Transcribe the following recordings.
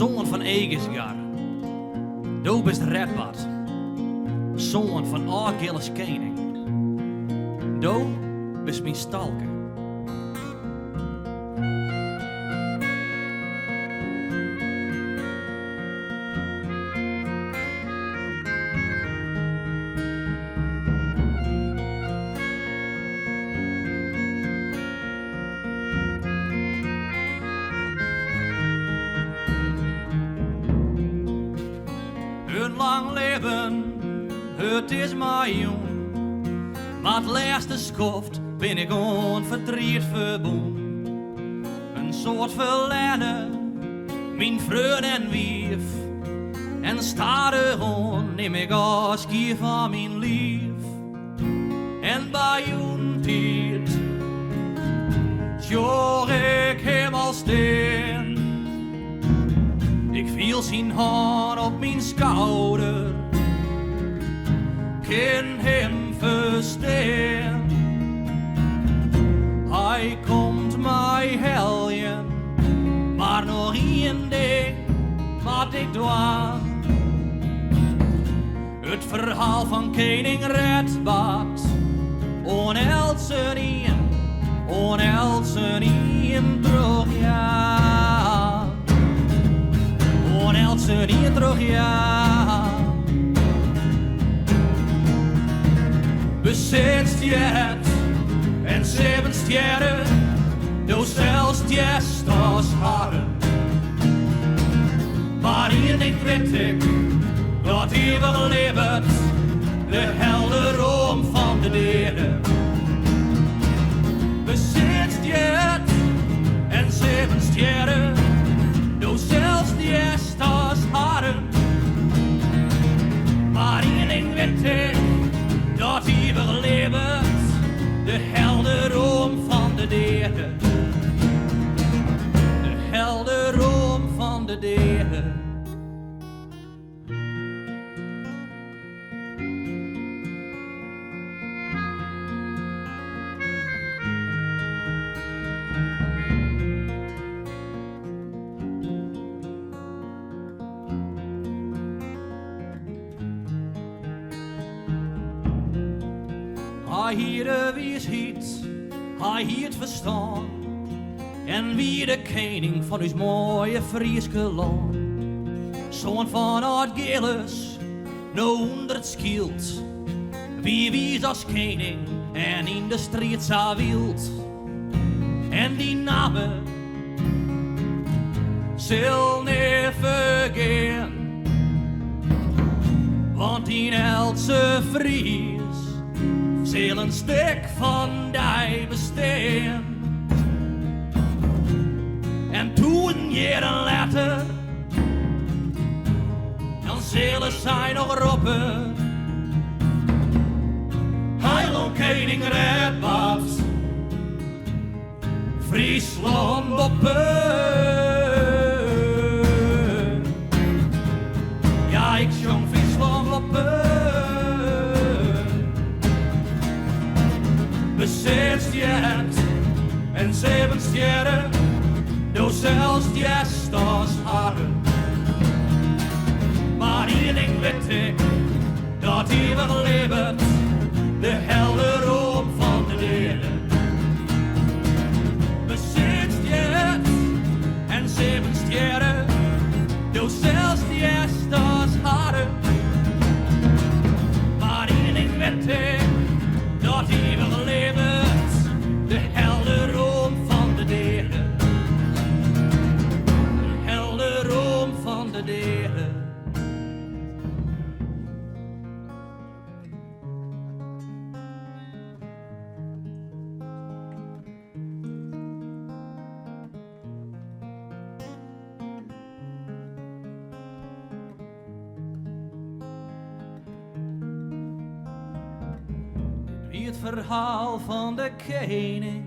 Zoon van Egesgar, du bist Redbad, zoon van Argilles koning. Du bist mijn stalker. Een lang leven, het is maar jong. Maar het laatste schoft ben ik onverdriet verboen. Een soort verleden, mijn vreugd en wief. En stare hond neem ik afscheid van mijn lief. En bij uw tijd zorg ik hem als steen. Ik viel zijn hand op mijn schouder, kan hem verstaan. Hij komt mij helpen, maar nog één ding wat ik doe. Het verhaal van koning Redbad, onelsen in terug, ja. Onelsen in terug, ja. Besetzt jet en 7 sterren, du zelfs jest als haren. Maar hier niet weet ik, dat eeuwig leeft, de helderom van de derde. Besetzt jet en 7 sterren, du zelfs jest als haren. Maar hier niet weet ik, dat eeuwig leeft, de helderom van de derde. De helderom van de derde. Hij hier de wijsheid, hij hier het verstand. En wie de koning van ons mooie Frieske land. Zoon van Argilles, nou onder het schild. Wie wies als koning en in de strijd zo wild. En die namen zal niet vergeten. Want die Else Fries zal een stuk van die bestaan. En toen jaren later, dan zullen zij nog roepen: Heil koning Redbad, Friesland boppen. Ja, ik zong Friesland boppen. Besetzt jet en 7 sterren, du zelfs jest als haren. Maar één ding weet ik, dat eeuwig leeft, de helderom van de derde. Besetzt jet en 7 sterren, du zelfs jest als haren. Maar één ding weet ik, dat eeuwig leeft, de helderom van de derde. De helderom van de derde. Het verhaal van de koning,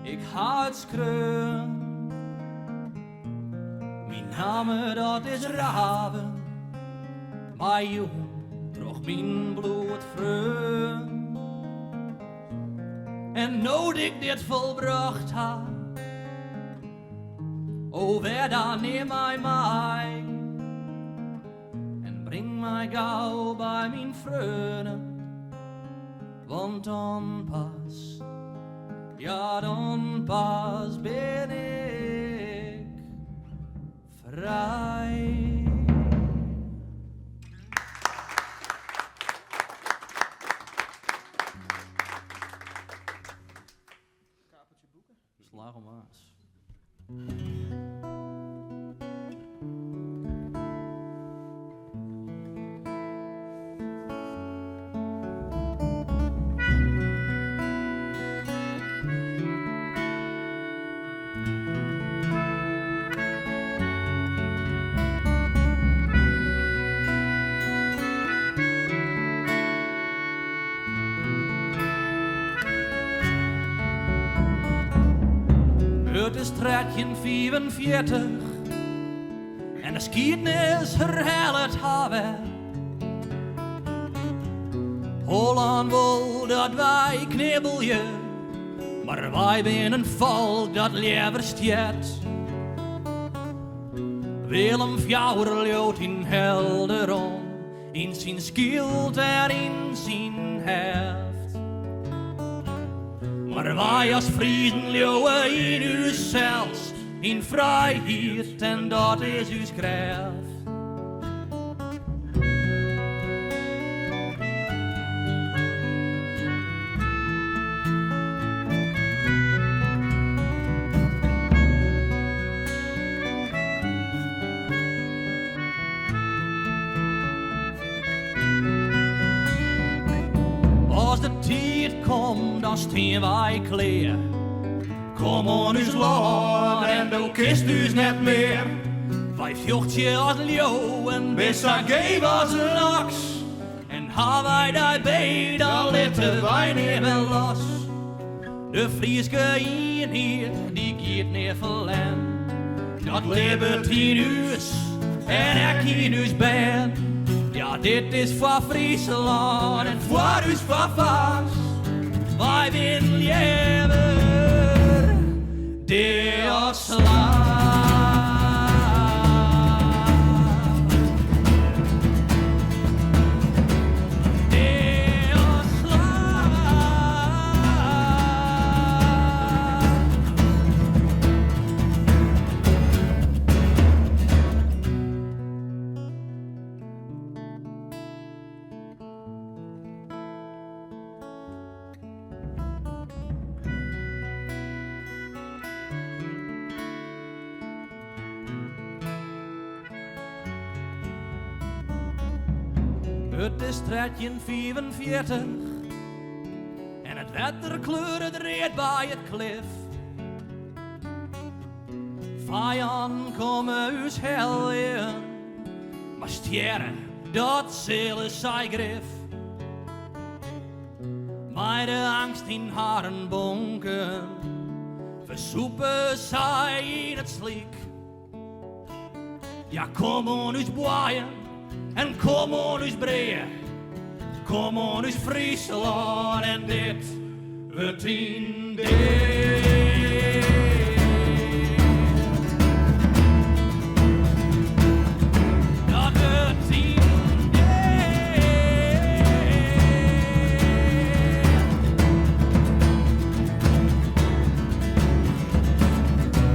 ik ga het schreeuwen. Mijn naam dat is Raven, maar jong droeg mijn bloed vreun. En nood ik dit volbracht had, O wer dan neem mij mij en breng mij gauw bij mijn vrienden, want dan pas, ja dan pas ben ik vrij. Slag om aas. Het is straatje 44 en de skietnis herhaalt haar weer. Holland wil dat wij knibbelje, maar wij zijn een volk dat liever stiet. Willem Fjouwer leeuwt in Helderom, in zijn schild en in zijn heft. Maar wij als Friesen leeuwen in u zelfs, in vrijheid en dat is uw kracht. Als de tijd komt, dan steen wij klaar. Kom on ons land en dan kist us net meer. Wij vjochtje als leeuwen, bissa geef als laks. En ha wij daarbij, dan letten wij niet wel los. De Frieske hier, die giet neer verlen. Dat leeft in us en ik in us ben. Ja, dit is voor Friesland en voor us voor vast. Wij willen leven, de slaaf. Het is straatje 44 en het wetter kleurde dreed bij het klif. Vijanden komen us helden, maar sterren, dat zullen zij grif. Bij de angst in haren bonken, versoepen zij in het sliek. Ja, kom on us boeien. En kom on us breed, kom on us Friesland en dit wordt in dit. Dat wordt in dit.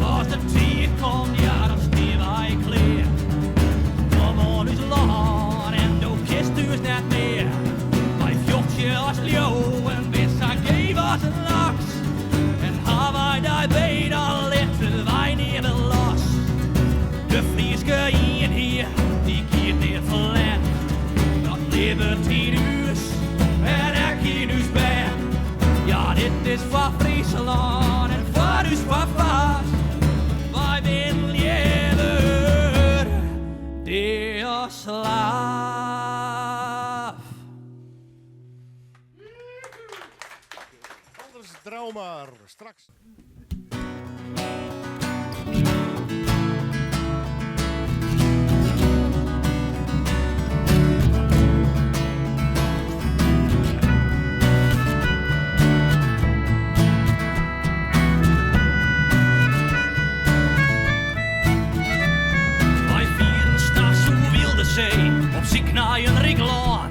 Als de tijd komt, ja dan steen wij klaar. Kom on us land en dan kist us net meer. Wij vjochtje als leeuwen, bissa geef als een laks. En ha wij daarbij, dan letten wij niet meer los. De Frieske hier, die kiert neer verlet. Dat leeft in us en ik in us ben. Ja, dit is voor Friesland en voor us voor vast. Wij willen leven, de slaaf. Anders trouw maar, straks. naar een riklaan.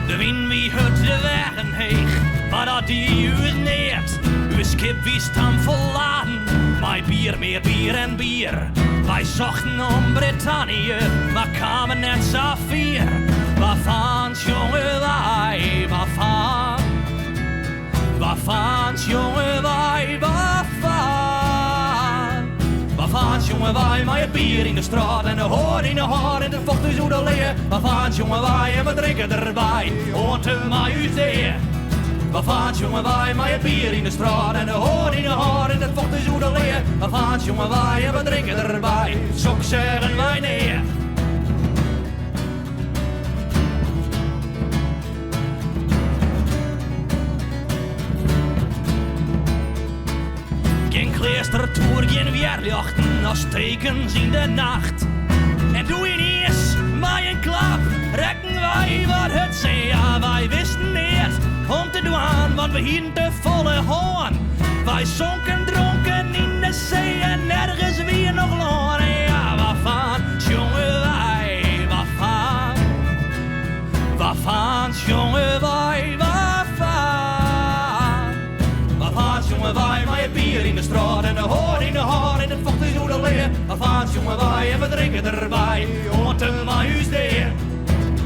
De wind wie hut de wegen heeg, maar dat die u niet. Uw schip wie stam verladen, maar meer bier en bier. Wij zochten om Brittannië, maar kwamen net zo vier. Waarvan, jongen, wij, waarvan? Waarvan, jongen, wij, waarvan? Waarvan, jongen, wij, maar het bier in de straat en de hoor in de haar en de vocht is hoe de leer. Waarvan, jongen, wij, en we drinken erbij, hoort er maar u zeer. Waarvan, jongen, wij, maar het bier in de straat en de hoor in de haar en het vocht is hoe de leer. Waarvan, jongen, wij, en we drinken erbij, zo zeggen wij neer. Geen kleestertoer, geen weerlichten als tekens in de nacht. En doe je niet eens maar een klap, rekken wij wat het zei. Ja, wij wisten niet om te doen, want we hielden te volle hoorn. Wij zonken dronken in de zee en nergens weer nog loon. Ja, waarvan, jongen, wij, waarvan? Waarvan, jongen, wij, waarvan? Waarvan, jongen, wij, maar je bier in de straat en de hoor in de haar en het vocht is hoe de leer. Waarvan, jongen, wij, en we drinken erbij, hoort er maar u zeer.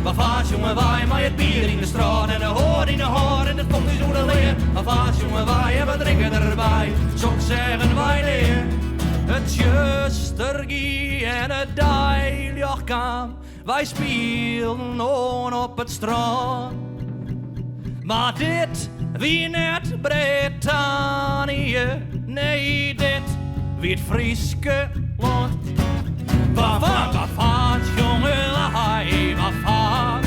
Waarvan, jongen, wij, maar het bier in de straat en de hoor in de haar en het vocht is hoe de leer. Waarvan, jongen, wij, en we drinken erbij, zo zeggen wij neer. Het justergie en het dijljoch kwam, wij speelden on op het strand. Maar dit wie net Brittannië, nee, dit wie het Frieske land. Waarvan, waarvan, jongen, wij, waarvan?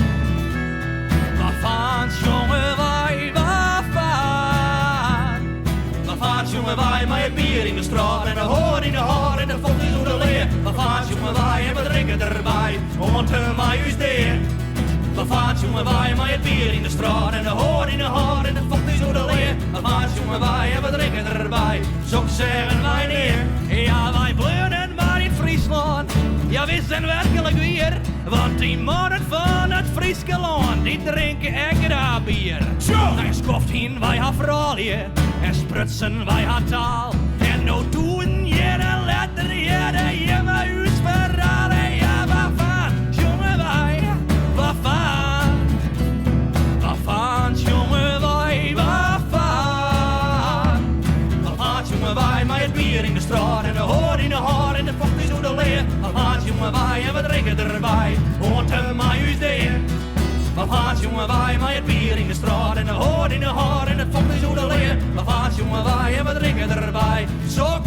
Waarvan, jongen, wij, waarvan? Waarvan, jongen, wij, maar je bier in de straat en de hoor in de haar en de vocht is hoe de leer. Waarvan, jongen, wij, en we drinken erbij, want mij is deer. Waarvan, jongen, wij, maar je bier in de straat en de hoor in de haar en de vocht is hoe de leer. Waarvan, jongen, wij, en we drinken erbij, zo zeggen wij neer. Ja, wij bleuren maar in Friesland, ja, we zijn werkelijk weer. Want die mannen van het Frieske land, die drinken extra bier. Hij schoft heen, wij haar fraalie, en sprutsen wij haar taal. En nou doen je de letter, ja, de je mij u verraden. Ja, waarvan, jongen, wij, waarvan? Waarvan, jongen, wij, waarvan? Waarvan, jongen, wij, maar het bier in de straat en de hoor in de haar en de vocht is hoe de leer. Waarvan, jongen, wij, en we drinken erbij, hoort er maar u deer. Waarvan, jongen, wij, maar het bier in de straat en de hoor in de haar en het vocht is hoe de leer. Waarvan, jongen, wij, en we drinken erbij, zo